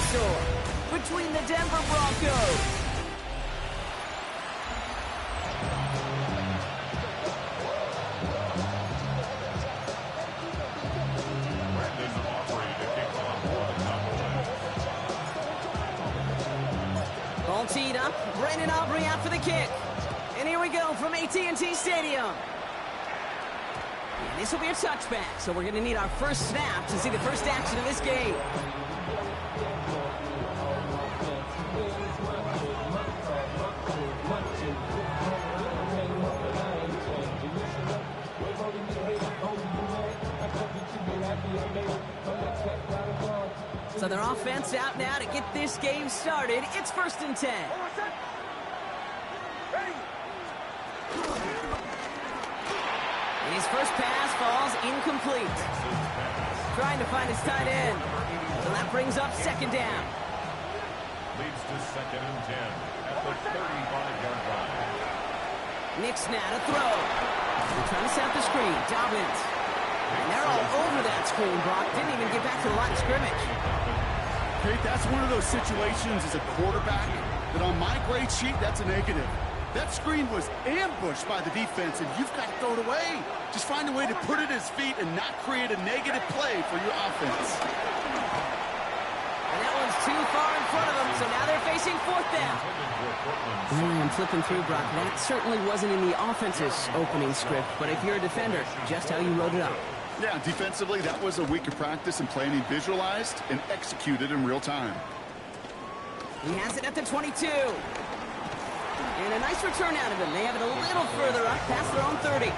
dinosaur between the Denver Broncos. Ball teed up. Brandon Aubrey out for the kick. And here we go from AT&T Stadium. And this will be a touchback, so we're going to need our first snap to see the first action of this game. So their offense out now to get this game started. It's 1st and 10. And his first pass falls incomplete. Trying to find his tight end. So that brings up 2nd down. Leads to 2nd and 10 at the 35-yard line. Nick's now to throw. They're trying to set up the screen. Dobbins. And they're all over that screen, Brock. Didn't even get back to the line of scrimmage. Kate, that's one of those situations as a quarterback that on my grade sheet, that's a negative. That screen was ambushed by the defense, and you've got to throw it away. Just find a way to put it at his feet and not create a negative play for your offense. And that one's too far in front of them, so now they're facing 4th down. I'm flipping through, Brock. That certainly wasn't in the offense's opening script, but if you're a defender, just how you wrote it up. Yeah, defensively, that was a week of practice and planning visualized and executed in real time. He has it at the 22. And a nice return out of him. They have it a little further up past their own 30.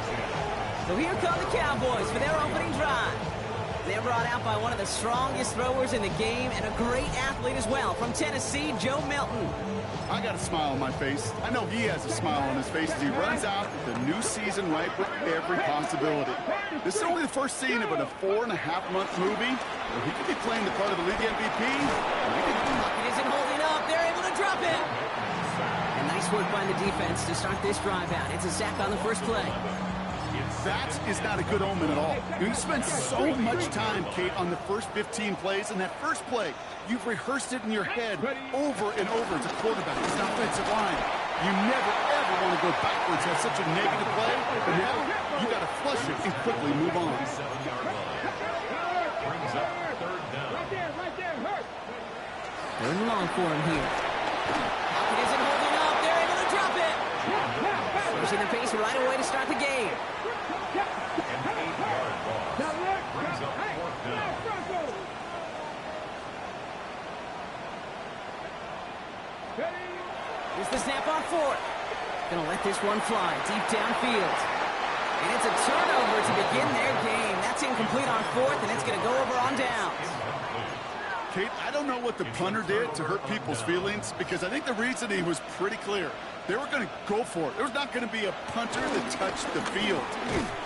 So here come the Cowboys for their opening drive. They're brought out by one of the strongest throwers in the game and a great athlete as well from Tennessee, Joe Milton. I got a smile on my face. I know he has a smile on his face as he runs out with the new season ripe with every possibility. This is only the first scene of a 4.5-month movie where he could be playing the part of the league MVP. It isn't holding up. They're able to drop it. And nice work by the defense to start this drive out. It's a sack on the first play. That is not a good omen at all. You spend so much time, Kate, on the first 15 plays, and that first play, you've rehearsed it in your head over and over as a quarterback. It's an offensive line. You never, ever want to go backwards, have such a negative play, but now you got to flush it and quickly move on. Brings up 3rd down. Third and long for him here. It isn't holding up. They're able to drop it. Pushing the pace right away to start the game. An 8-yard loss. Brings up 4th down. Here's the snap on 4th. Gonna let this one fly deep downfield. And it's a turnover to begin their game. That's incomplete on 4th, and it's gonna go over on downs. Kate, I don't know what the punter did to hurt people's feelings because I think the reasoning was pretty clear. They were going to go for it. There was not going to be a punter that touched the field.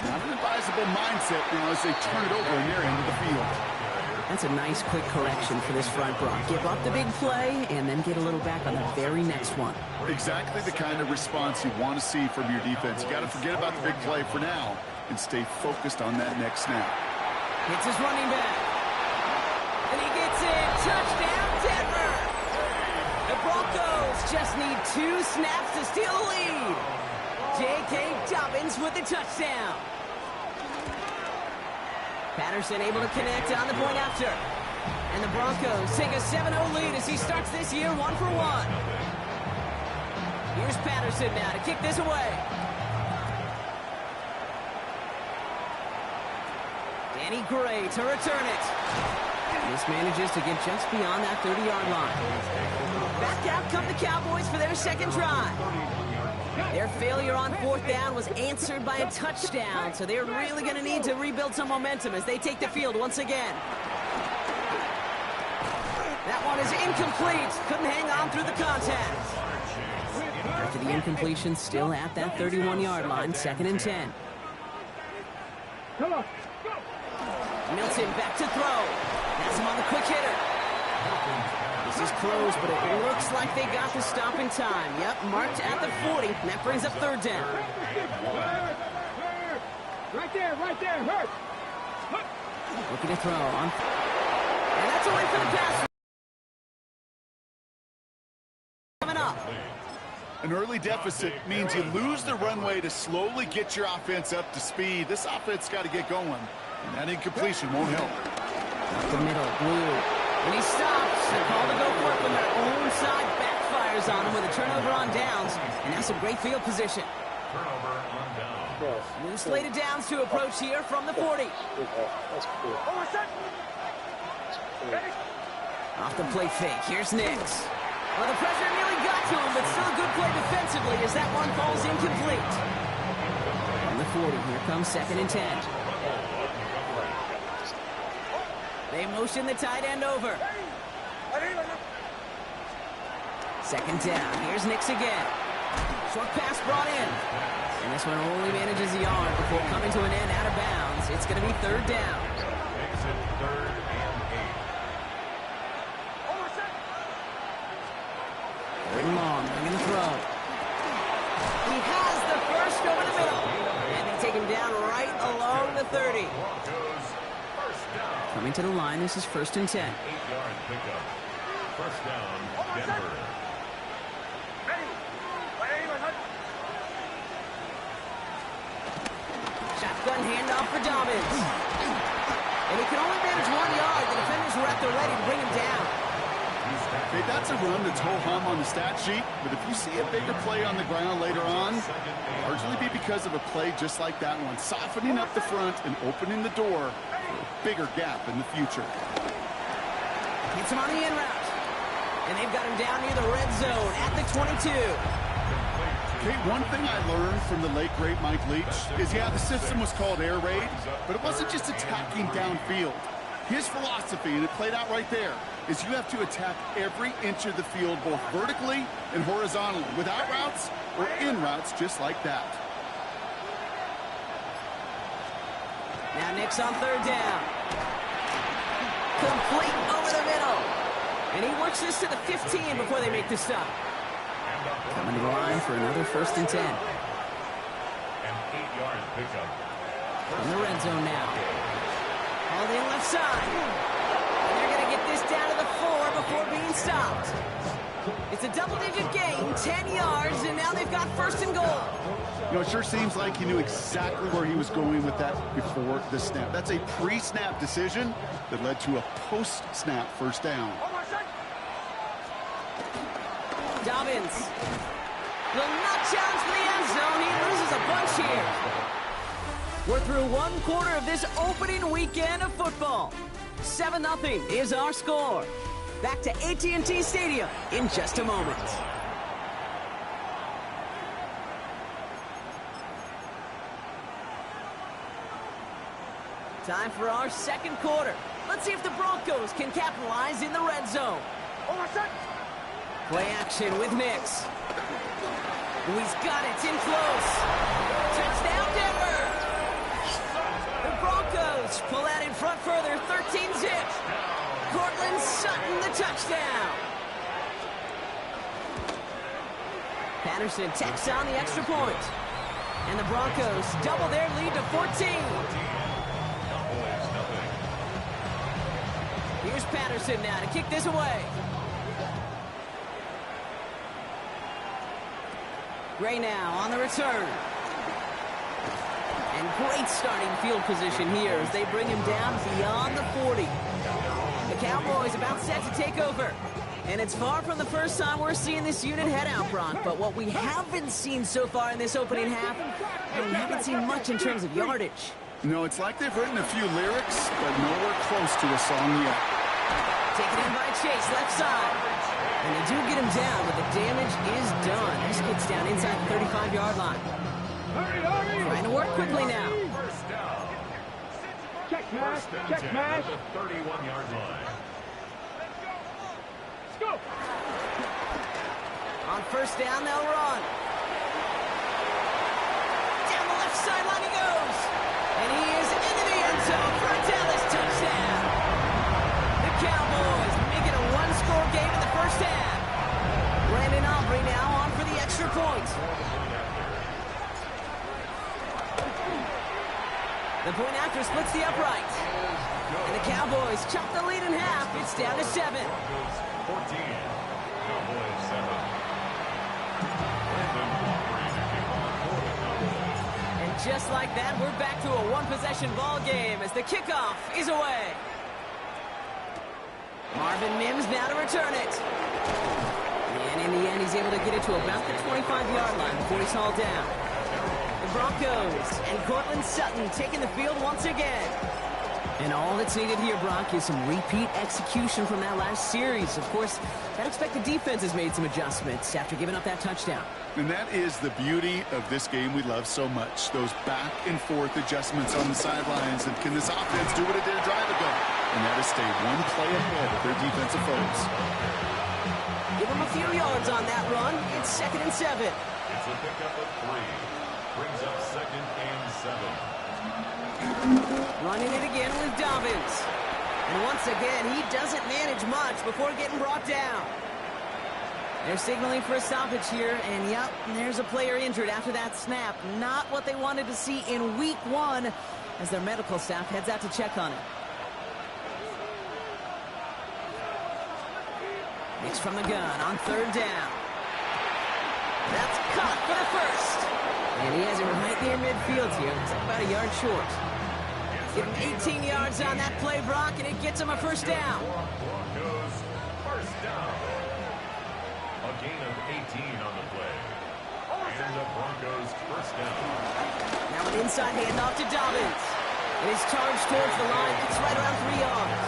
Not an advisable mindset now as they turn it over in their end of the field. That's a nice quick correction for this front, Brock. Give up the big play and then get a little back on the very next one. Exactly the kind of response you want to see from your defense. You got to forget about the big play for now and stay focused on that next snap. It's his running back. And he gets it. Touchdown, Denver. The Broncos just need 2 snaps to steal the lead. J.K. Dobbins with the touchdown. Patterson able to connect on the point after. And the Broncos take a 7-0 lead as he starts this year 1 for 1. Here's Patterson now to kick this away. Danny Gray to return it. This manages to get just beyond that 30-yard line. Back out come the Cowboys for their second drive. Their failure on 4th down was answered by a touchdown, so they're really going to need to rebuild some momentum as they take the field once again. That one is incomplete. Couldn't hang on through the contact. After the incompletion, still at that 31-yard line, 2nd and 10. Milton back to throw. Has him on the quick hitter. This is close, but it looks like they got the stop in time. Yep, marked at the 40, and that brings up 3rd down. Right there, hurt. Looking to throw on. And that's away for the pass. An early deficit means you lose the runway to slowly get your offense up to speed. This offense got to get going, and that incompletion won't help. Up the middle, Blue. When he stops, the call to go for it from their own side backfires on him with a turnover on downs, and that's some great field position. Turnover on downs. New slated downs to approach here from the 40. Off the play fake, here's Nix. Well, the pressure nearly got to him, but still a good play defensively as that one falls incomplete. From the 40, here comes 2nd and 10. They motion the tight end over. 2nd down, here's Nix again. Short pass brought in. And this one only manages a yard before coming to an end out of bounds. It's going to be 3rd down. Makes it 3rd and 8. Third and long, they're going to throw. He has the first over the middle. And they take him down right along the 30. Broncos, first down. Coming to the line, this is 1st and 10. 8-yard pickup. First down, Denver. Shotgun handoff for Dobbins. And he can only manage 1 yard. The defenders were at the ready to bring him down. Hey, that's a run that's ho-hum on the stat sheet, but if you see a bigger play on the ground later on, largely be because of a play just like that one, softening up the front and opening the door for a bigger gap in the future. Hits him on the in route. And they've got him down near the red zone at the 22. Okay, one thing I learned from the late, great Mike Leach is, yeah, the system was called air raid, but it wasn't just attacking downfield. His philosophy, and it played out right there, is you have to attack every inch of the field, both vertically and horizontally, without routes or in routes just like that. Now Nix on 3rd down. Complete over the middle. And he works this to the 15 before they make the stop. Coming to the line for another 1st and 10. An 8-yard pickup. From the red zone now. On the left side. And they're going to get this down to the 4 before being stopped. It's a double-digit gain, 10 yards, and now they've got 1st and goal. You know, it sure seems like he knew exactly where he was going with that before the snap. That's a pre-snap decision that led to a post-snap 1st down. Dobbins will not challenge for the end zone. He loses a bunch here. We're through 1 quarter of this opening weekend of football. 7-0 is our score. Back to AT&T Stadium in just a moment. Time for our 2nd quarter. Let's see if the Broncos can capitalize in the red zone. Play action with Nix. He's got it in close. Touchdown, Denver. The Broncos pull out in front further, 13-zip. Cortland Sutton, the touchdown. Patterson tacks on the extra point. And the Broncos double their lead to 14. Here's Patterson now to kick this away. Gray now on the return. And great starting field position here as they bring him down beyond the 40. The Cowboys about set to take over. And it's far from the first time we're seeing this unit head out, Brock. But what we haven't seen so far in this opening half, we haven't seen much in terms of yardage. No, it's like they've written a few lyrics, but nowhere close to a song yet. Taken in by Chase, left side. And they do get him down, but the damage is done. This gets down inside the 35-yard line. Trying to work quickly now. First down. Check smash, check smash. At the 31-yard line. Let's go. On 1st down, they'll run. Down the left sideline he goes. And he is into the end zone for a Dallas touchdown. The Cowboys make it a 1-score game in the first half. Brandon Aubrey now on for the extra point. The point after splits the upright. And the Cowboys chop the lead in half. It's down to 7. 14. Cowboys 7. just like that, we're back to a one-possession ball game as the kickoff is away. Marvin Mims now to return it. And in the end, he's able to get it to about the 25-yard line before he's hauled down. The Broncos and Cortland Sutton taking the field once again. And all that's needed here, Brock, is some repeat execution from that last series. Of course, I'd expect the defense has made some adjustments after giving up that touchdown. And that is the beauty of this game we love so much. Those back and forth adjustments on the sidelines. And can this offense do what it did a drive ago? And that is stay one play ahead of their defensive foes. Give them a few yards on that run. It's 2nd and 7. It's a pickup of 3. Brings up 2nd and 7. Running it again with Dobbins. And once again, he doesn't manage much before getting brought down. They're signaling for a stoppage here, and yep, there's a player injured after that snap. Not what they wanted to see in week 1 as their medical staff heads out to check on him. Mix from the gun on 3rd down. That's caught for the first. And he has it right near midfield here. It's about a yard short. Give him 18 yards on that play, Brock, and it gets him a first down. Broncos first down. A gain of 18 on the play. And the Broncos first down. Now an inside handoff to Dobbins. It is charged towards the line. It's right around 3 yards.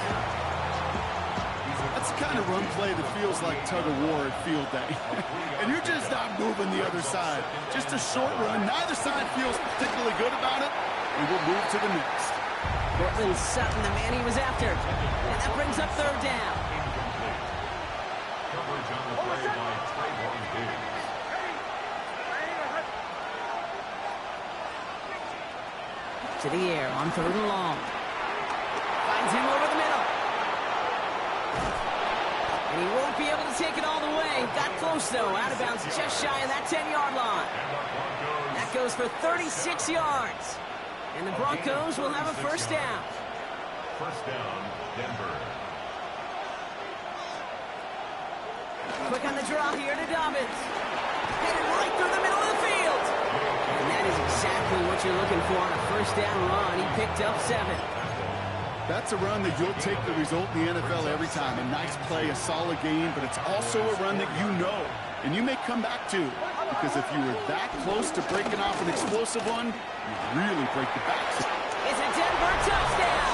That's the kind of run play that feels like tug-of-war at field day. And you're just not moving the other side. Just a short run. Neither side feels particularly good about it. And we'll move to the next. Cortland Sutton, the man he was after. And that brings up 3rd down. Coverage on the play by Trayvon Diggs. To the air on 3rd and long. Finds him over the middle. And he won't be able to take it all the way. Got close, though. Out of bounds just shy of that 10-yard line. That goes for 36 yards. And the Broncos will have a first down. First down, Denver. Quick on the draw here to Dobbins. Headed right through the middle of the field. And that is exactly what you're looking for on a first down run. He picked up 7. That's a run that you'll take the result in the NFL every time. A nice play, a solid game, but it's also a run that you know and you may come back to. Because if you were that close to breaking off an explosive one, you really break the back. It's a Denver touchdown.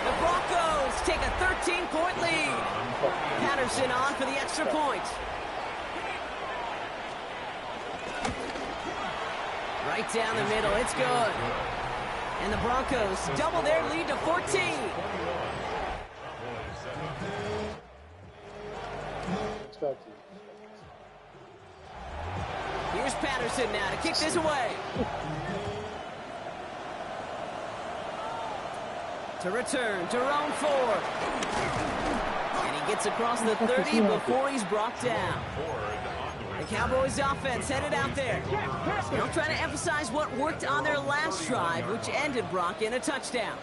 The Broncos take a 13-point lead. Patterson on for the extra point. Right down the middle. It's good. And the Broncos double their lead to 14. Here's Patterson now to kick this away. To return, Jerome Ford. And he gets across the 30 before he's brought down. The Cowboys offense headed out there. They'll try to emphasize what worked on their last drive, which ended, Brock, in a touchdown.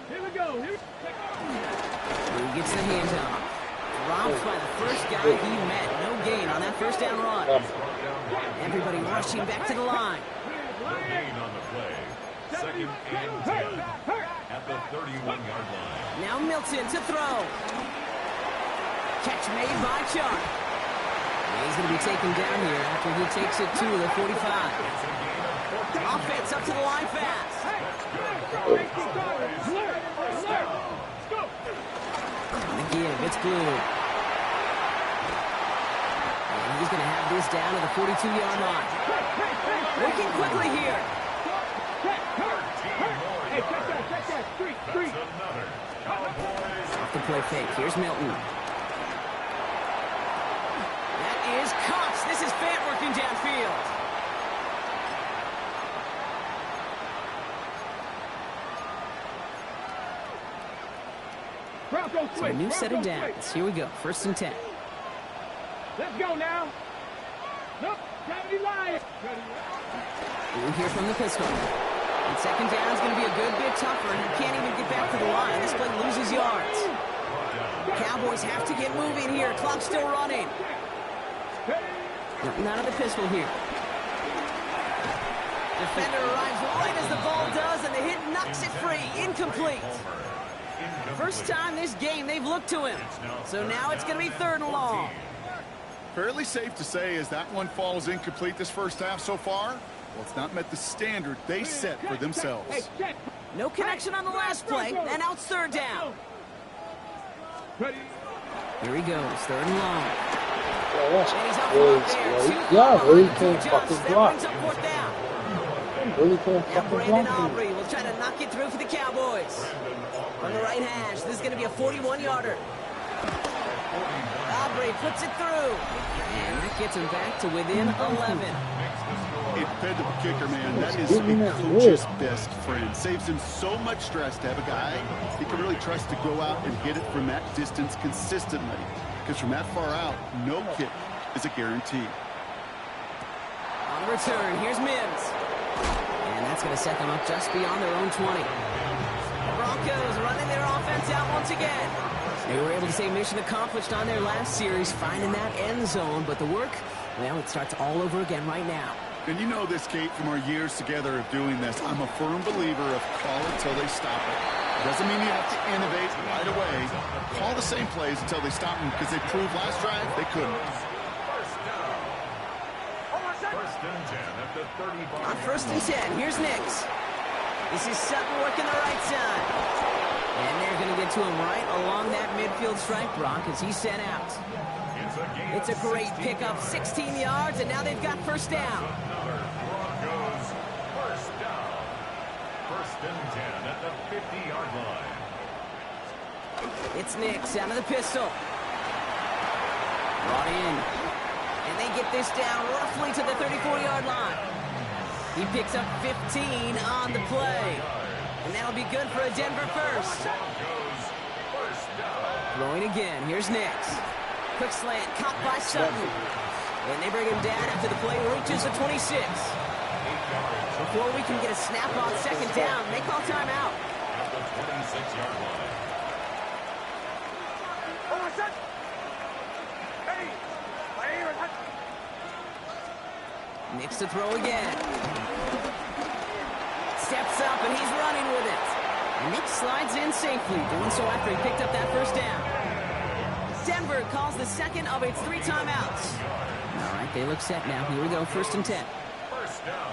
Here we go. He gets the handoff. Drops by the first guy he met. No gain on that first down run. Everybody rushing back to the line. No gain on the play. 2nd and 10 at the 31-yard line. Now Milton to throw. Catch made by Chuck. He's going to be taken down here after he takes it to the 45. Offense up to the line fast. And again, it's glued. And he's going to have this down to the 42-yard line. Working quickly here. Hey, check that. Street. Off the play fake. Here's Milton. That is Cox. This is Fant working downfield. So a new set of downs. Here we go. 1st and 10. Let's go now. Look, gravity line. We'll hear from the pistol. And 2nd down is going to be a good bit tougher. He can't even get back to the line. This play loses yards. Cowboys have to get moving here. Clock's still running. Not of the pistol here. Defender arrives right as the ball does, and the hit knocks it free. Incomplete. First time this game they've looked to him. So now it's going to be 3rd and long. Fairly safe to say as that one falls incomplete this first half so far, well, it's not met the standard they set for themselves. No connection on the last play, and now it's 3rd down. Here he goes, 3rd and long. Yeah, really can't fucking block. Really can't Now fucking Brandon block. Aubrey will try to knock it through for the Cowboys. On the right hash, this is going to be a 41-yarder. Aubrey puts it through. And that gets him back to within 11. A dependable kicker, man. That is a coach's best friend. Saves him so much stress to have a guy he can really trust to go out and hit it from that distance consistently. Because from that far out, no kick is a guarantee. On the return, here's Mims. And that's going to set them up just beyond their own 20. The Broncos running their offense out once again. They were able to say mission accomplished on their last series, finding that end zone. But the work, well, it starts all over again right now. And you know this, Kate, from our years together of doing this. I'm a firm believer of call it till they stop it. Doesn't mean you have to innovate right away. Call the same plays until they stop them, because they proved last drive they couldn't. On 1st and 10, here's Nix. This is Sutton working the right side. And they're going to get to him right along that midfield stripe, Brock, as he's sent out. It's a great pickup, 16 yards, and now they've got 1st down. Broncos, 1st down. 1st and 10 at the 50-yard line. It's Nix out of the pistol. Brought in. And they get this down roughly to the 34-yard line. He picks up 15 on the play. And that'll be good for a Denver first. Broncos, 1st down. Throwing again. Here's Nix. Quick slant caught by Sutton. And they bring him down after the play reaches the 26. Before we can get a snap on 2nd down, they call timeout. At the 26-yard line. Nix to throw again. Steps up and he's running with it. Nix slides in safely, doing so after he picked up that 1st down. Denver calls the 2nd of its 3 timeouts. All right, they look set now. Here we go, 1st and 10. 1st down.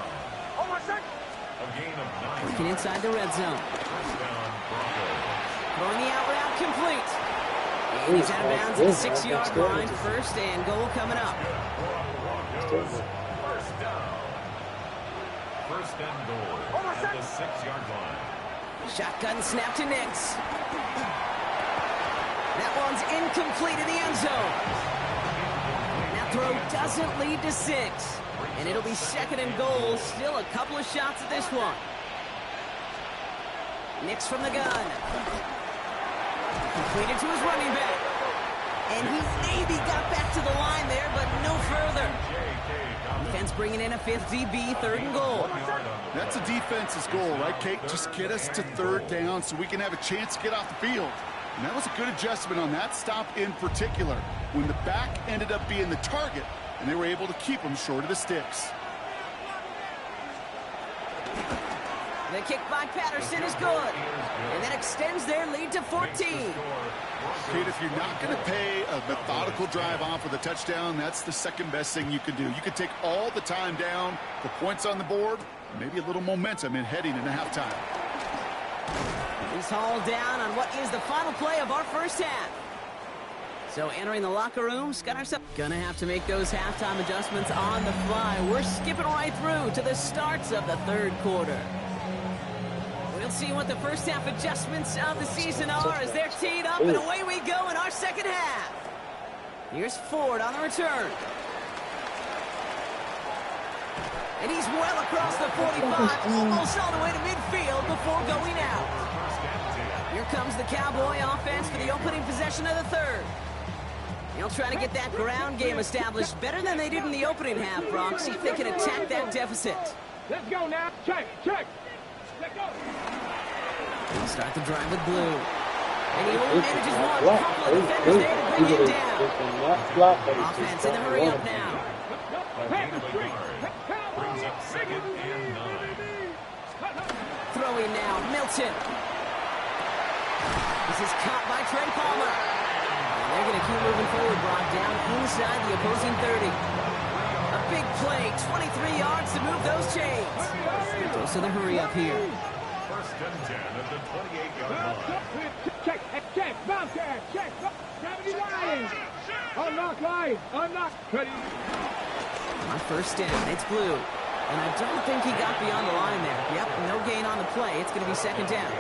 A gain of 9. Working inside the red zone. 1st down, Broncos. Throwing the out route complete. And he's out of bounds at the 6-yard line. 1st and goal coming up. Broncos, 1st down. 1st and goal at the 6-yard line. Shotgun snap to Nix. That one's incomplete in the end zone. That throw doesn't lead to 6. And it'll be 2nd and goal. Still a couple of shots at this one. Nix from the gun. Completed to his running back. And he maybe got back to the line there, but no further. Defense bringing in a 5th DB, 3rd and goal. That's a defense's goal, right, Kate? Just get us to 3rd down so we can have a chance to get off the field. And that was a good adjustment on that stop in particular, when the back ended up being the target, and they were able to keep him short of the sticks. The kick by Patterson is good. And that extends their lead to 14. Kate, if you're not going to pay a methodical drive off with a touchdown, that's the 2nd best thing you can do. You can take all the time down, the points on the board, maybe a little momentum in heading into halftime. He's hauled down on what is the final play of our 1st half. So entering the locker room, got ourselves gonna have to make those halftime adjustments on the fly. We're skipping right through to the starts of the 3rd quarter. We'll see what the 1st half adjustments of the season are as they're teed up, and away we go in our 2nd half. Here's Ford on the return. And he's well across the 45, almost all the way to midfield before going out. Here comes the Cowboy offense for the opening possession of the 3rd. They'll try to get that ground game established better than they did in the opening half, Brock. See if they can attack that deficit. Let's go now. Check. Let's go. They'll start the drive with Blue. And he only manages one. A couple of defenders there to bring him down. Offense in the hurry up now. Brings up 2nd and 9. going now. Milton. This is caught by Trey Palmer. And they're going to keep moving forward, Brock, down inside the opposing 30. A big play, 23 yards to move those chains. Goes to the hurry up here. First and 10 at the 28-yard line. Check, Bobcat, check, 70 line. Unlock line, unlock, ready. On first down, it's Blue. And I don't think he got beyond the line there. Yep, no gain on the play. It's going to be second down.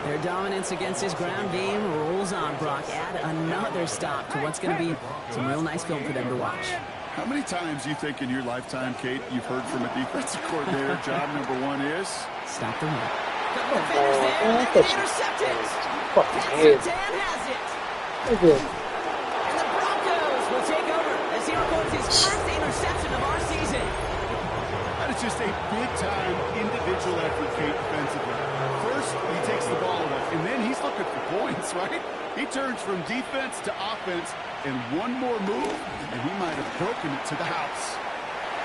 Their dominance against his ground game rolls on, Brock. Add another stop to what's going to be some real nice film for them to watch. How many times do you think in your lifetime, Kate, you've heard from a defensive coordinator, job number one is? Stop the run. Couple defenders there, and they can intercept it. Dan has it. And the Broncos will take over as he records his first interception of our season. That is just a big-time individual effort, Kate, defensively. First, he takes the ball away, and then he's looking for points, right? He turns from defense to offense, and one more move, and he might have broken it to the house.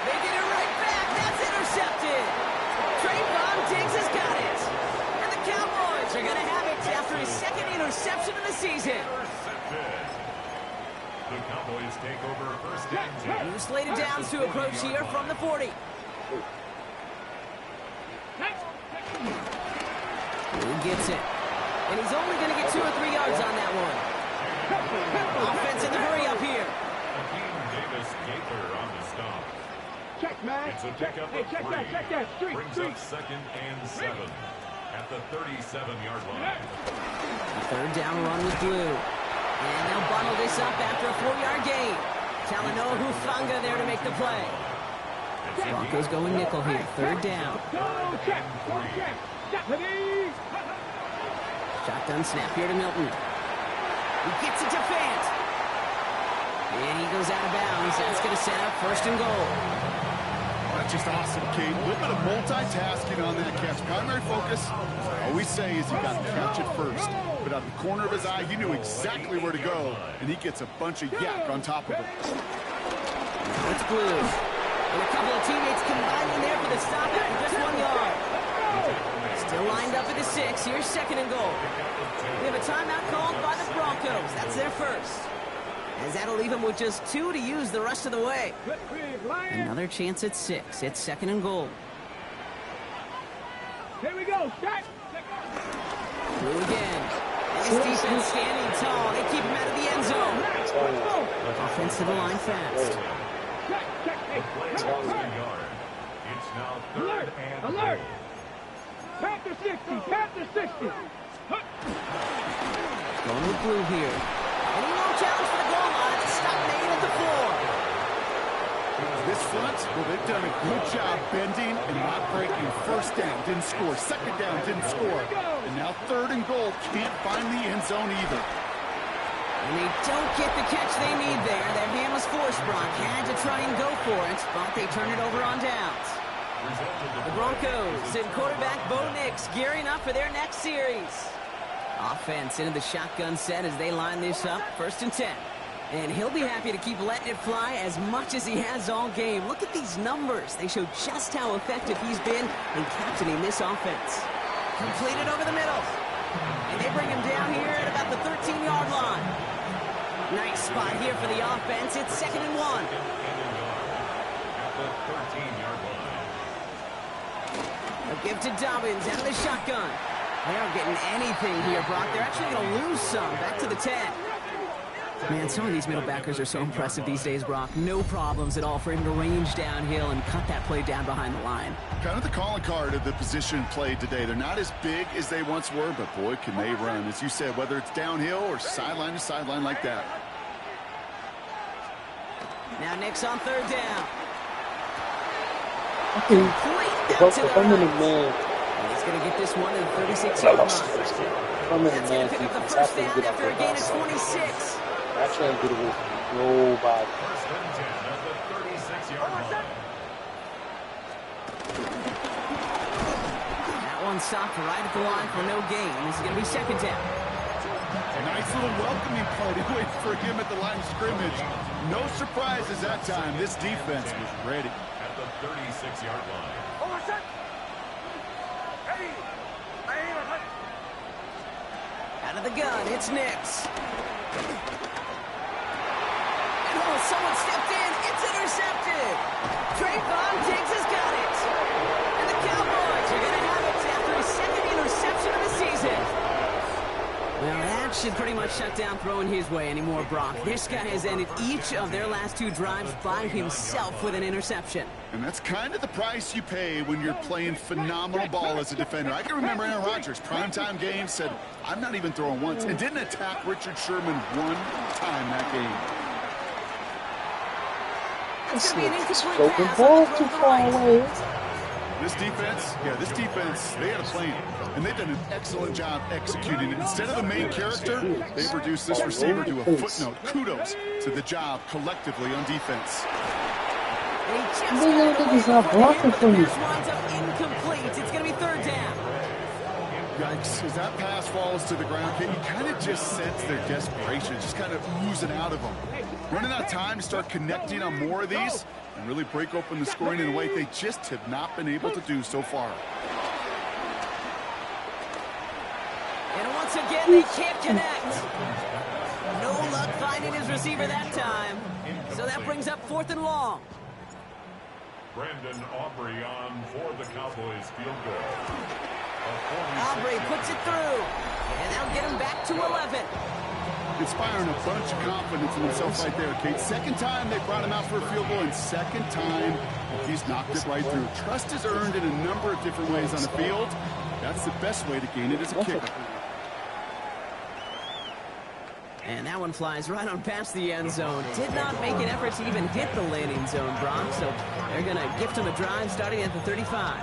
They get it right back. That's intercepted. Trayvon Diggs has got it. And the Cowboys are going to have it after his second interception of the season. The Cowboys take over first and 10. New slated downs to approach here from the 40. Who gets it? And he's only going to get 2 or 3 yards on that one. Offense in the hurry up here. Hakeem Davis-Gaither on the stop. Check, man. It's a pickup of 3. Check that. Brings up second and 7 at the 37-yard line. The third down run with Blue. And they'll bundle this up after a 4-yard gain. Talanoa Hufanga there to make the play. Broncos going nickel here. Third down. Check. Shotgun snap here to Milton. He gets it to Fant. And he goes out of bounds. That's going to set up first and goal. Oh, that's just awesome, Kate. A little bit of multitasking on that catch. Primary focus, as I always say, is you got to catch it first. But out of the corner of his eye, he knew exactly where to go, and he gets a bunch of yak on top of it. Now it's Blue. And a couple of teammates combining there for the stop after just 1 yard. Still lined up at the 6. Here's second and goal. We have a timeout called by the Broncos. That's their first. As that'll leave them with just 2 to use the rest of the way. Another chance at 6. It's second and goal. Here we go. Check. Blue again. And his defense standing tall. They keep him out of the end zone. Offense to the line fast. It's now third and Alert! Panther 60! Panther 60! Going with Blue here. And he won't challenge for the goal line. It's stop made at the 4. This front, well, they've done a good job bending and not breaking. First down, didn't score. Second down, didn't score. And now third and goal, can't find the end zone either. And they don't get the catch they need there. Their hand was forced, Brock. Had to try and go for it, but they turn it over on downs. The Broncos and quarterback Bo Nix gearing up for their next series. Offense into the shotgun set as they line this up. First and 10. And he'll be happy to keep letting it fly as much as he has all game. Look at these numbers. They show just how effective he's been in captaining this offense. Completed over the middle. And they bring him down here at about the 13-yard line. Nice spot here for the offense. It's second and 1. at the 13-yard line. A give to Dobbins out of the shotgun. They aren't getting anything here, Brock. They're actually going to lose some. Back to the 10. Man, some of these middle backers are so impressive these days, Brock. No problems at all for him to range downhill and cut that play down behind the line. Kind of the calling card of the position played today. They're not as big as they once were, but boy, can they run. As you said, whether it's downhill or sideline to sideline like that. Now Nick's on third down. Complete out to the right. man. And he's going to get this one in the 36-yard line. That's going to pick up the first down after a gain of 26. Actually, good roll by. First and 10 at the 36-yard line. That one stopped right at the line for no gain. This is going to be second down. A nice little welcoming party waiting for him at the line of scrimmage. No surprises that time. This defense was ready. At the 36-yard line. Over set! Ready! Out of the gun, it's Nix. And oh, someone stepped in. It's intercepted. Trayvon Diggs has got it. And the Cowboys are going to have it after his second interception of the season. Well, that should pretty much shut down throwing his way anymore, Brock. This guy has ended each of their last 2 drives by himself with an interception. And that's kind of the price you pay when you're playing phenomenal ball as a defender. I can remember Aaron Rodgers, primetime game, said, I'm not even throwing once, and didn't attack Richard Sherman one time that game. It's going to be an incomplete Broken pass ball on the too throw to the far right. away. This defense, they had a plan, and they've done an excellent job executing it. Instead of the main character, they've reduced this receiver to a footnote. Kudos to the job collectively on defense. And he just They got think it he's not away blocking from him, for but the you. pass winds up incomplete. It's going to be 3rd down. Yikes, as that pass falls to the ground, you kind of just sense their desperation, just kind of oozing out of them. Running out of time to start connecting on more of these and really break open the scoring in a way they just have not been able to do so far. And once again, they can't connect. No luck finding his receiver that time. So that brings up 4th and long. Brandon Aubrey on for the Cowboys field goal. Aubrey puts it through. And that'll get him back to 11. Inspiring a bunch of confidence in himself right there, Kate. Second time they brought him out for a field goal, and second time he's knocked it right through. Trust is earned in a number of different ways on the field. That's the best way to gain it as a kicker. And that one flies right on past the end zone. Did not make an effort to even hit the landing zone, Brock. So they're going to gift him a drive starting at the 35.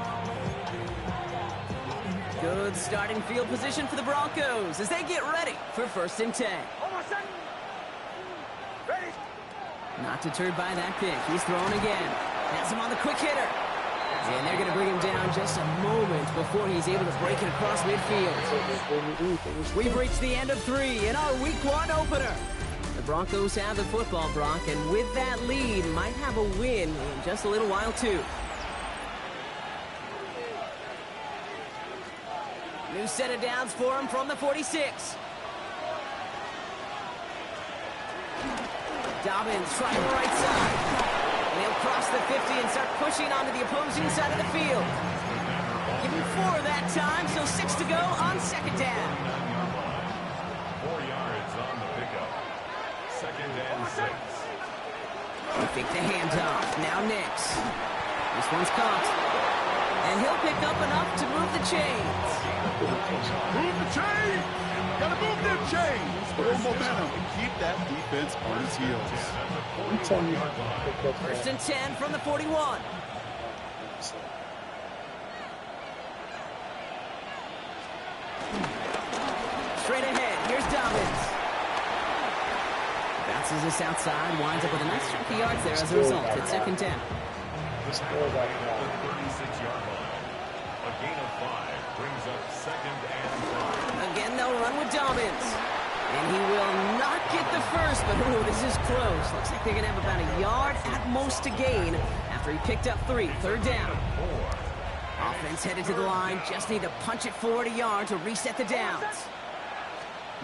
Good starting field position for the Broncos as they get ready for 1st and 10. Not deterred by that pick. He's throwing again. Has him on the quick hitter. And they're going to bring him down just a moment before he's able to break it across midfield. We've reached the end of 3 in our Week 1 opener. The Broncos have the football, Brock, and with that lead, might have a win in just a little while, too. New set of downs for him from the 46. Dobbins trying the right side. And he'll cross the 50 and start pushing onto the opposing side of the field. Give him 4 that time, so 6 to go on 2nd down. 4 yards on the pickup. 2nd and 6. They fake the handoff. Now Nix. This one's caught. And he'll pick up enough to move the chains. Move the chains! Gotta move them chains! Build momentum and keep that defense on its heels. I'm telling you, 1st and 10 from the 41. Straight ahead, here's Dobbins. Bounces this outside, winds up with a nice chunk of yards there as a result. It's 2nd down. this ball right now. 36-yard line. A gain of 5 brings up 2nd and 5. Again, they'll run with Dobbins. And he will not get the first, but ooh, this is close. Looks like they're going to have about a yard at most to gain after he picked up 3. 3rd down. Offense headed to the line. Just need to punch it forward a yard to reset the downs.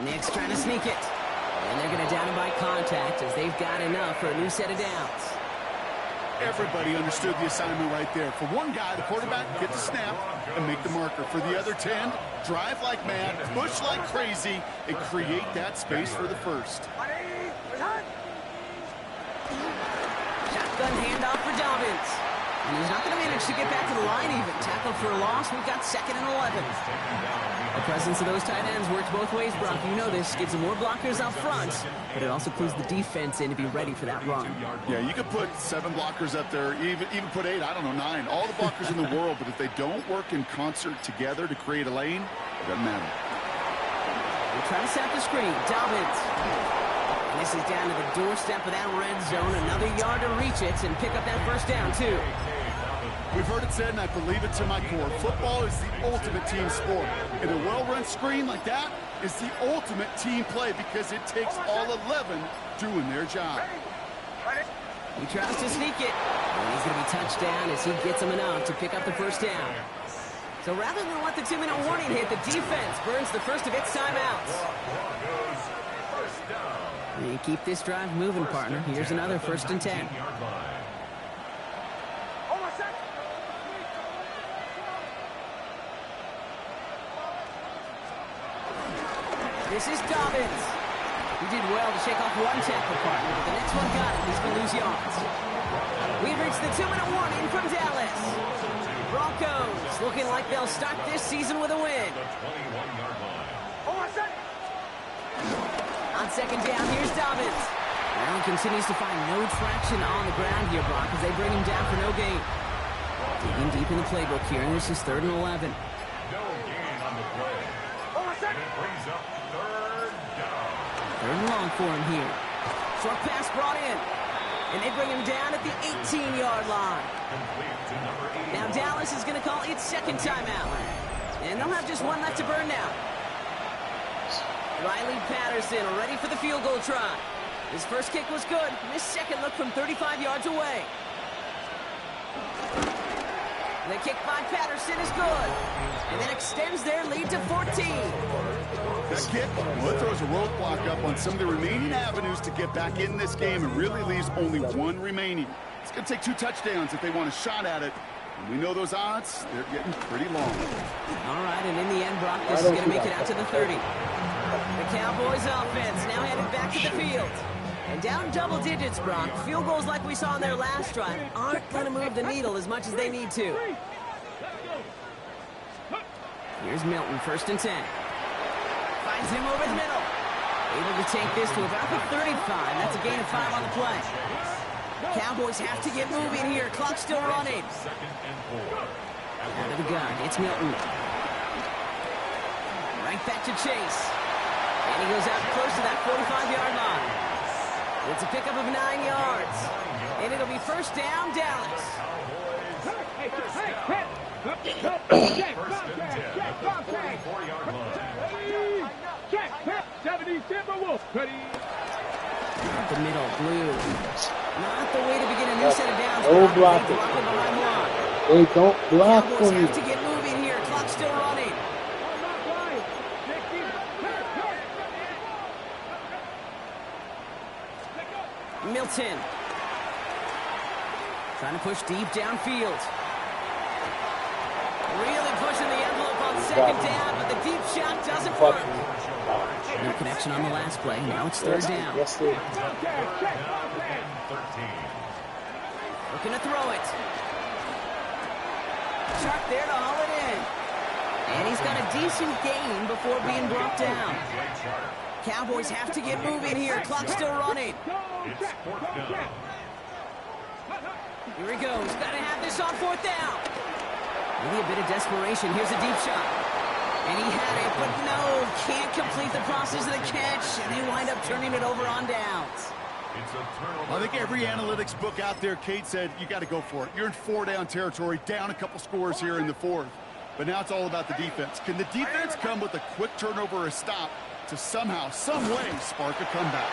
Nix trying to sneak it. And they're going to down him by contact as they've got enough for a new set of downs. Everybody understood the assignment right there. For one guy, the quarterback, get the snap and make the marker. For the other 10, drive like mad, push like crazy, and create that space for the first. Shotgun handoff for Dobbins. And he's not going to manage to get back to the line even. Tackle for a loss. We've got 2nd and 11. The presence of those tight ends works both ways, Brock. You know this. Gives them more blockers up front, but it also clues the defense in to be ready for that run. Yeah, you could put 7 blockers up there, even put 8, I don't know, 9. All the blockers in the world, but if they don't work in concert together to create a lane, it doesn't matter. They try to set the screen. Dobbins. And this is down to the doorstep of that red zone. Another yard to reach it and pick up that 1st down, too. We've heard it said, and I believe it to my core, football is the ultimate team sport. And a well-run screen like that is the ultimate team play because it takes all 11 doing their job. He tries to sneak it. And he's going to be touched down as he gets him enough to pick up the 1st down. So rather than let the 2-minute warning hit, the defense burns the first of its timeouts. You keep this drive moving, partner. Here's another 1st and 10. This is Dobbins. He did well to shake off one tackle, partner, but the next one got him. He's going to lose yards. We've reached the 2-minute warning from Dallas. Broncos looking like they'll start this season with a win. On 2nd down, here's Dobbins. Now he continues to find no traction on the ground here, Brock, as they bring him down for no gain. Digging deep in the playbook here, and this is 3rd and 11. No gain on the play. And it brings up 3rd down. 3rd and long for him here. Short pass brought in. And they bring him down at the 18-yard line. Now Dallas is going to call its 2nd timeout. And they'll have just one left to burn now. Riley Patterson ready for the field goal try. His first kick was good. His second look from 35 yards away. The kick by Patterson is good. And that extends their lead to 14. That kick, well, it throws a roadblock up on some of the remaining avenues to get back in this game and really leaves only one remaining. It's going to take 2 touchdowns if they want a shot at it. And we know those odds, they're getting pretty long. All right, and in the end, Brock, this is going to make it out to the 30. The Cowboys offense now headed back to the field. And down double digits, Brock. Field goals like we saw in their last drive aren't going to move the needle as much as they need to. Here's Milton, 1st and 10. Finds him over the middle. Able to take this to about the 35. That's a gain of 5 on the play. Cowboys have to get moving here. Clock still running. Out of the gun. It's Milton. Right back to Chase. And he goes out close to that 45-yard line. It's a pickup of 9 yards. And it'll be 1st down, Dallas. The middle, blue. Not the way to begin a new set of downs. No blocking. They don't block for me. Have to get moving here. Clock still running. Milton. Trying to push deep downfield. Really pushing the envelope on 2nd down, but the deep shot doesn't work. No connection on the last play. Now it's 3rd down. Yes, sir. Looking to throw it. Sharp there to haul it in. And he's got a decent gain before being brought down. Cowboys have to get moving here. Clock still running. Here he goes. Got to have this on 4th down. Maybe a bit of desperation. Here's a deep shot. And he had it, but no, can't complete the process of the catch, and they wind up turning it over on downs. I think every analytics book out there, Kate, said you got to go for it. You're in 4-down territory, down a couple scores here in the 4th. But now it's all about the defense. Can the defense come with a quick turnover or a stop to somehow, some way, spark a comeback?